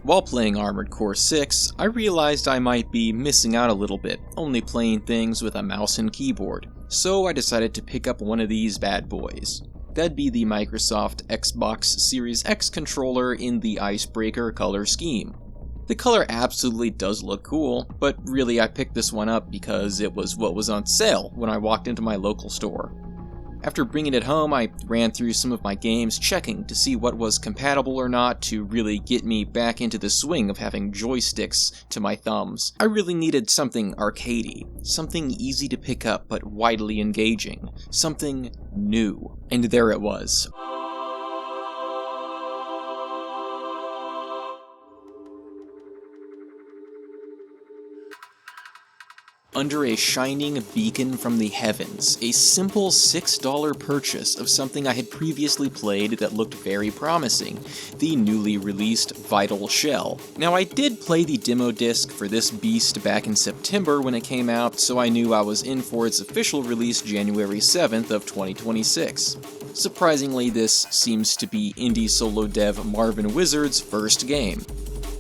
While playing Armored Core 6, I realized I might be missing out a little bit, only playing things with a mouse and keyboard, so I decided to pick up one of these bad boys. That'd be the Microsoft Xbox Series X controller in the Icebreaker color scheme. The color absolutely does look cool, but really I picked this one up because it was what was on sale when I walked into my local store. After bringing it home, I ran through some of my games, checking to see what was compatible or not to really get me back into the swing of having joysticks to my thumbs. I really needed something arcadey, something easy to pick up but widely engaging, something new. And there it was. Under a shining beacon from the heavens, a simple $6 purchase of something I had previously played that looked very promising, the newly released Vital Shell. Now I did play the demo disc for this beast back in September when it came out, so I knew I was in for its official release January 7th of 2026. Surprisingly, this seems to be indie solo dev Marvin Wizard's first game.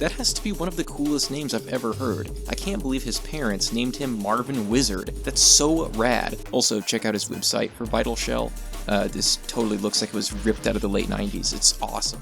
That has to be one of the coolest names I've ever heard. I can't believe his parents named him Marvin Wizard. That's so rad. Also, check out his website for Vital Shell. This totally looks like it was ripped out of the late 90s. It's awesome.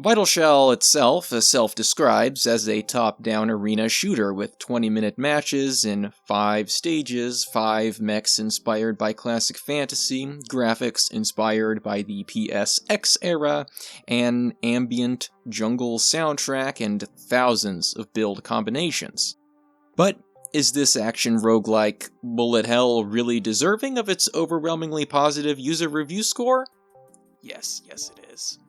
Vital Shell itself self-describes as a top-down arena shooter with 20-minute matches in 5 stages, 5 mechs inspired by classic fantasy, graphics inspired by the PSX era, an ambient jungle soundtrack, and thousands of build combinations. But is this action roguelike bullet hell really deserving of its overwhelmingly positive user review score? Yes it is.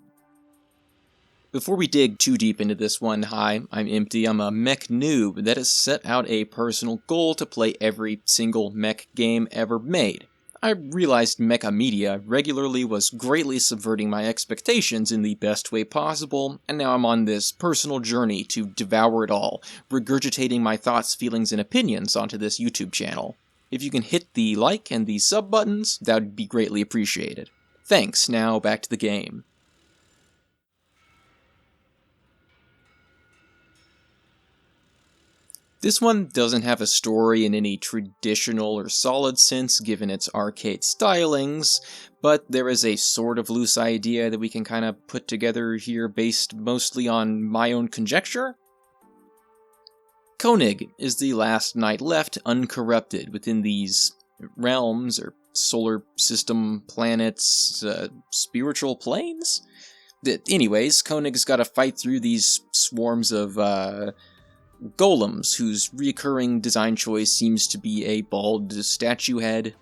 Before we dig too deep into this one, hi, I'm Empty, I'm a mech noob that has set out a personal goal to play every single mech game ever made. I realized mecha media regularly was greatly subverting my expectations in the best way possible, and now I'm on this personal journey to devour it all, regurgitating my thoughts, feelings, and opinions onto this YouTube channel. If you can hit the like and the sub buttons, that would be greatly appreciated. Thanks, now back to the game. This one doesn't have a story in any traditional or solid sense given its arcade stylings, but there is a sort of loose idea that we can kind of put together here based mostly on my own conjecture. Koenig is the last knight left uncorrupted within these realms, or solar system planets, spiritual planes? Anyways, Koenig's gotta fight through these swarms of, golems, whose recurring design choice seems to be a bald statue head.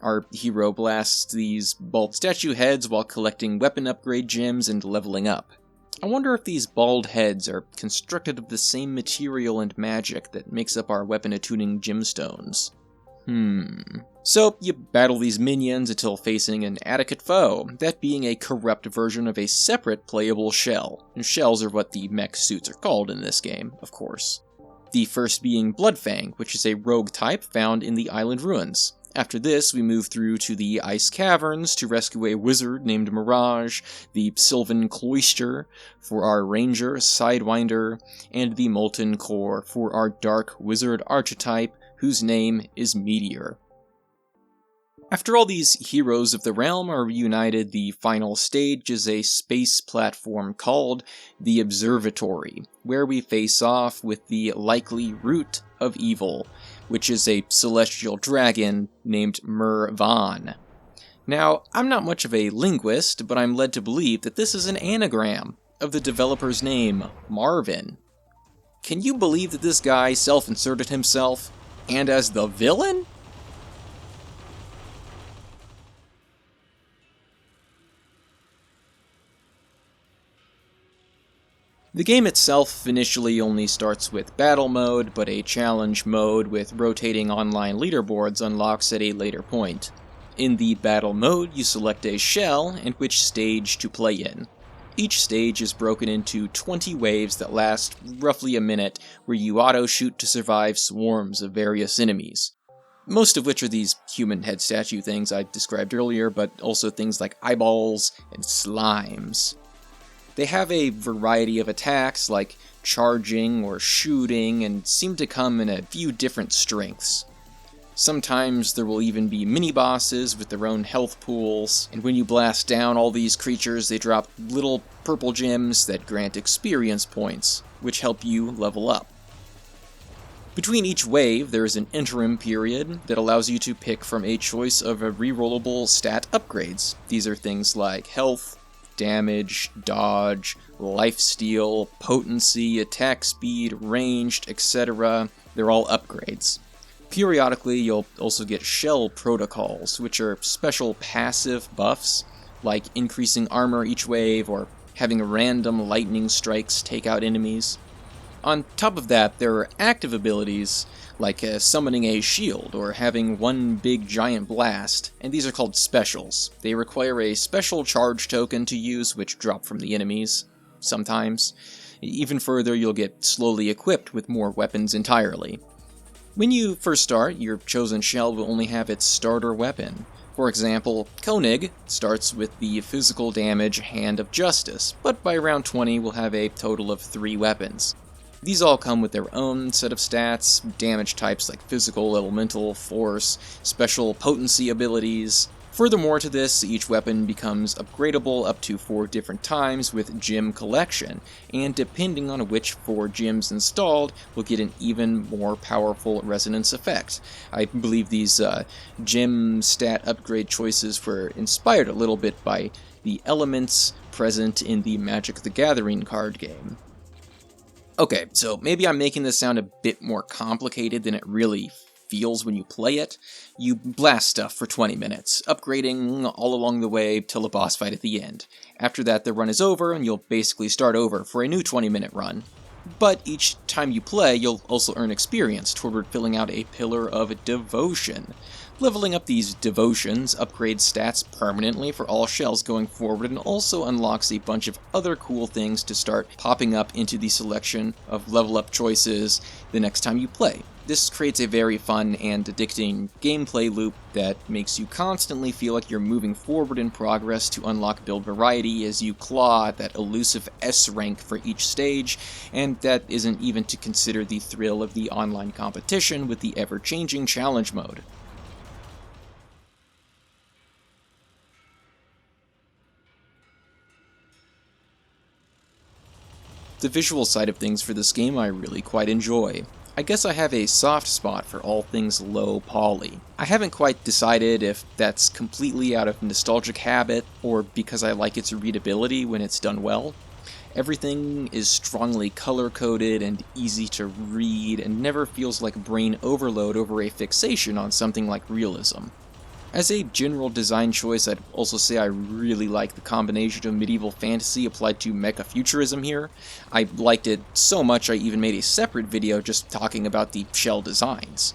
Our hero blasts these bald statue heads while collecting weapon upgrade gems and leveling up. I wonder if these bald heads are constructed of the same material and magic that makes up our weapon attuning gemstones. So, you battle these minions until facing an adequate foe, that being a corrupt version of a separate playable shell. And shells are what the mech suits are called in this game, of course. The first being Bloodfang, which is a rogue type found in the island ruins. After this, we move through to the Ice Caverns to rescue a wizard named Mirage, the Sylvan Cloister for our Ranger, Sidewinder, and the Molten Core for our Dark Wizard archetype, whose name is Meteor. After all these heroes of the realm are reunited, the final stage is a space platform called the Observatory, where we face off with the likely root of evil, which is a celestial dragon named Mervan. Now, I'm not much of a linguist, but I'm led to believe that this is an anagram of the developer's name, Marvin. Can you believe that this guy self-inserted himself? And as the villain? The game itself initially only starts with battle mode, but a challenge mode with rotating online leaderboards unlocks at a later point. In the battle mode, you select a shell and which stage to play in. Each stage is broken into 20 waves that last roughly a minute, where you auto-shoot to survive swarms of various enemies. Most of which are these human head statue things I described earlier, but also things like eyeballs and slimes. They have a variety of attacks like charging or shooting and seem to come in a few different strengths. Sometimes there will even be mini-bosses with their own health pools, and when you blast down all these creatures, they drop little purple gems that grant experience points, which help you level up. Between each wave, there is an interim period that allows you to pick from a choice of rerollable stat upgrades. These are things like health, damage, dodge, lifesteal, potency, attack speed, ranged, etc. They're all upgrades. Periodically, you'll also get shell protocols, which are special passive buffs, like increasing armor each wave or having random lightning strikes take out enemies. On top of that, there are active abilities, like summoning a shield or having one big giant blast, and these are called specials. They require a special charge token to use, which drop from the enemies, sometimes. Even further, you'll get slowly equipped with more weapons entirely. When you first start, your chosen shell will only have its starter weapon. For example, Koenig starts with the physical damage Hand of Justice, but by round 20 will have a total of 3 weapons. These all come with their own set of stats, damage types like physical, elemental, force, special potency abilities. Furthermore to this, each weapon becomes upgradable up to 4 different times with gem collection, and depending on which 4 gems installed, will get an even more powerful resonance effect. I believe these gem stat upgrade choices were inspired a little bit by the elements present in the Magic the Gathering card game. Okay, so maybe I'm making this sound a bit more complicated than it really feels when you play it. You blast stuff for 20 minutes, upgrading all along the way till a boss fight at the end. After that, the run is over, and you'll basically start over for a new 20-minute run. But each time you play, you'll also earn experience toward filling out a Pillar of Devotion. Leveling up these devotions upgrades stats permanently for all shells going forward and also unlocks a bunch of other cool things to start popping up into the selection of level up choices the next time you play. This creates a very fun and addicting gameplay loop that makes you constantly feel like you're moving forward in progress to unlock build variety as you claw at that elusive S rank for each stage, and that isn't even to consider the thrill of the online competition with the ever-changing challenge mode. The visual side of things for this game I really quite enjoy. I guess I have a soft spot for all things low poly. I haven't quite decided if that's completely out of nostalgic habit or because I like its readability when it's done well. Everything is strongly color-coded and easy to read and never feels like brain overload over a fixation on something like realism. As a general design choice, I'd also say I really like the combination of medieval fantasy applied to mecha futurism here. I liked it so much I even made a separate video just talking about the shell designs.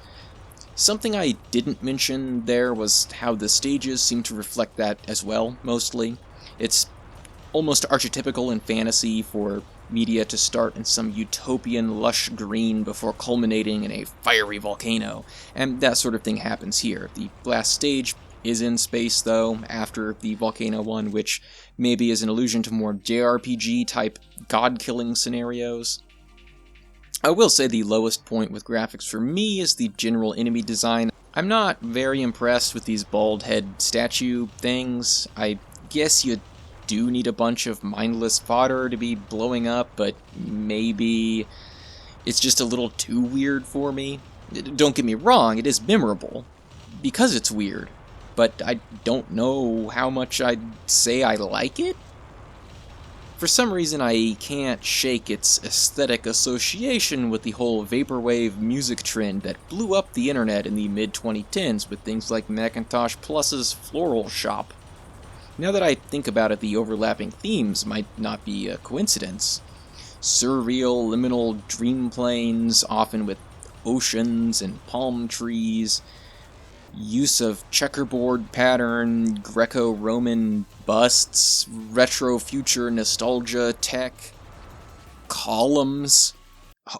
Something I didn't mention there was how the stages seem to reflect that as well, mostly. It's almost archetypical in fantasy for media to start in some utopian lush green before culminating in a fiery volcano, and that sort of thing happens here. The last stage is in space, though, after the volcano one, which maybe is an allusion to more JRPG-type god-killing scenarios. I will say the lowest point with graphics for me is the general enemy design. I'm not very impressed with these bald head statue things. I guess you do need a bunch of mindless fodder to be blowing up, but maybe it's just a little too weird for me. Don't get me wrong, it is memorable, because it's weird, but I don't know how much I'd say I like it. For some reason, I can't shake its aesthetic association with the whole vaporwave music trend that blew up the internet in the mid-2010s with things like Macintosh Plus's Floral Shop. Now that I think about it, the overlapping themes might not be a coincidence. Surreal, liminal dream planes, often with oceans and palm trees, use of checkerboard pattern, Greco-Roman busts, retro-future nostalgia tech, columns.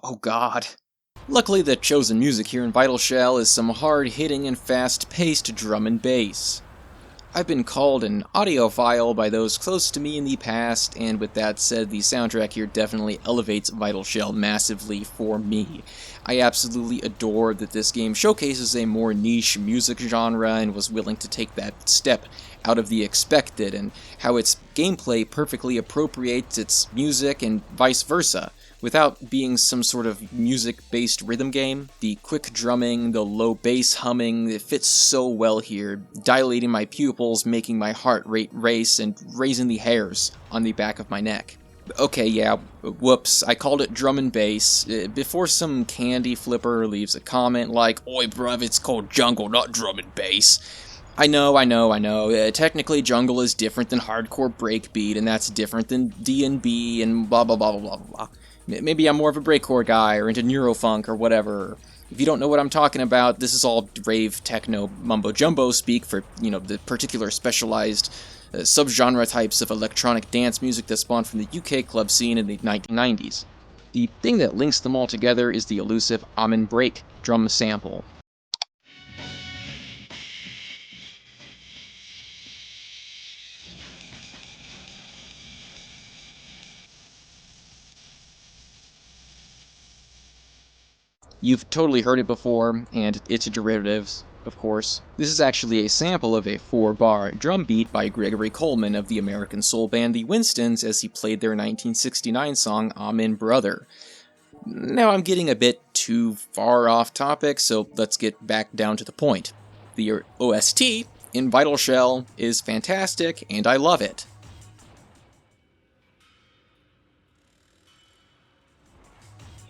Oh god. Luckily, the chosen music here in Vital Shell is some hard-hitting and fast-paced drum and bass. I've been called an audiophile by those close to me in the past, and with that said, the soundtrack here definitely elevates Vital Shell massively for me. I absolutely adore that this game showcases a more niche music genre and was willing to take that step out of the expected, and how its gameplay perfectly appropriates its music and vice versa. Without being some sort of music-based rhythm game, the quick drumming, the low bass humming, it fits so well here, dilating my pupils, making my heart rate race, and raising the hairs on the back of my neck. Okay, yeah, whoops, I called it drum and bass, before some candy flipper leaves a comment like, "Oi bruv, it's called jungle, not drum and bass." I know. Technically, jungle is different than hardcore breakbeat, and that's different than D&B, and blah blah blah blah blah blah. Maybe I'm more of a breakcore guy, or into neurofunk, or whatever. If you don't know what I'm talking about, this is all rave, techno, mumbo-jumbo speak for, the particular specialized subgenre types of electronic dance music that spawned from the UK club scene in the 1990s. The thing that links them all together is the elusive Amen Break drum sample. You've totally heard it before, and it's a derivative, of course. This is actually a sample of a 4-bar drum beat by Gregory Coleman of the American soul band The Winstons as he played their 1969 song Amen Brother. Now I'm getting a bit too far off topic, so let's get back down to the point. The OST in Vital Shell is fantastic, and I love it.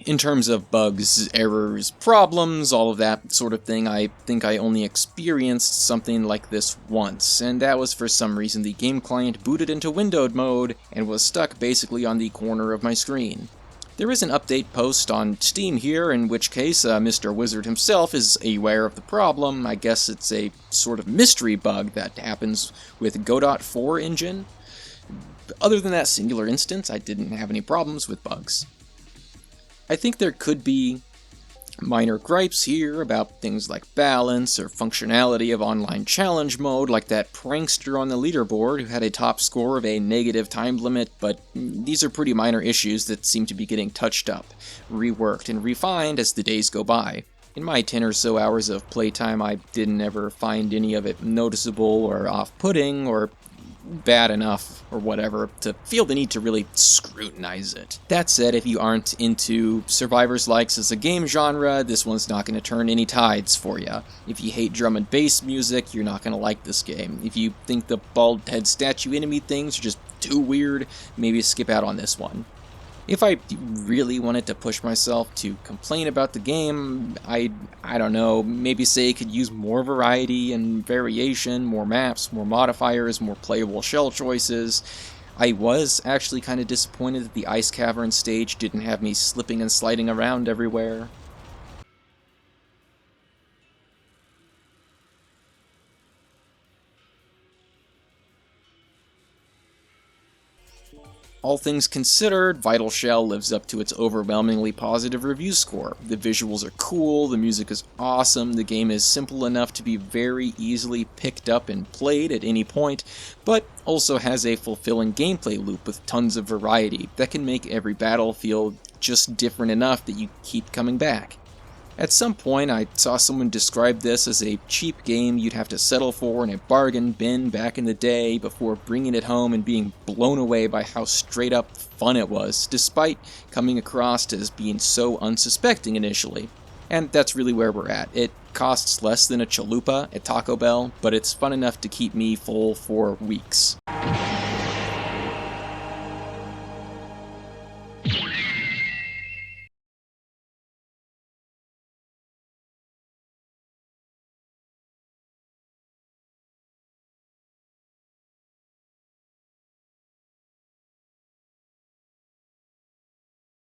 In terms of bugs, errors, problems, all of that sort of thing, I think I only experienced something like this once, and that was for some reason the game client booted into windowed mode and was stuck basically on the corner of my screen. There is an update post on Steam here, in which case Mr. Wizard himself is aware of the problem. I guess it's a sort of mystery bug that happens with Godot 4 engine. Other than that singular instance, I didn't have any problems with bugs. I think there could be minor gripes here about things like balance or functionality of online challenge mode, like that prankster on the leaderboard who had a top score of a negative time limit, but these are pretty minor issues that seem to be getting touched up, reworked, and refined as the days go by. In my 10 or so hours of playtime, I didn't ever find any of it noticeable or off-putting or bad enough or whatever to feel the need to really scrutinize it. That said, if you aren't into Survivor's likes as a game genre, this one's not going to turn any tides for you. If you hate drum and bass music, you're not going to like this game. If you think the bald head statue enemy things are just too weird, maybe skip out on this one. If I really wanted to push myself to complain about the game, I don't know, maybe say it could use more variety and variation, more maps, more modifiers, more playable shell choices. I was actually kind of disappointed that the Ice Cavern stage didn't have me slipping and sliding around everywhere. All things considered, Vital Shell lives up to its overwhelmingly positive review score. The visuals are cool, the music is awesome, the game is simple enough to be very easily picked up and played at any point, but also has a fulfilling gameplay loop with tons of variety that can make every battle feel just different enough that you keep coming back. At some point, I saw someone describe this as a cheap game you'd have to settle for in a bargain bin back in the day before bringing it home and being blown away by how straight up fun it was, despite coming across as being so unsuspecting initially. And that's really where we're at. It costs less than a chalupa at Taco Bell, but it's fun enough to keep me full for weeks.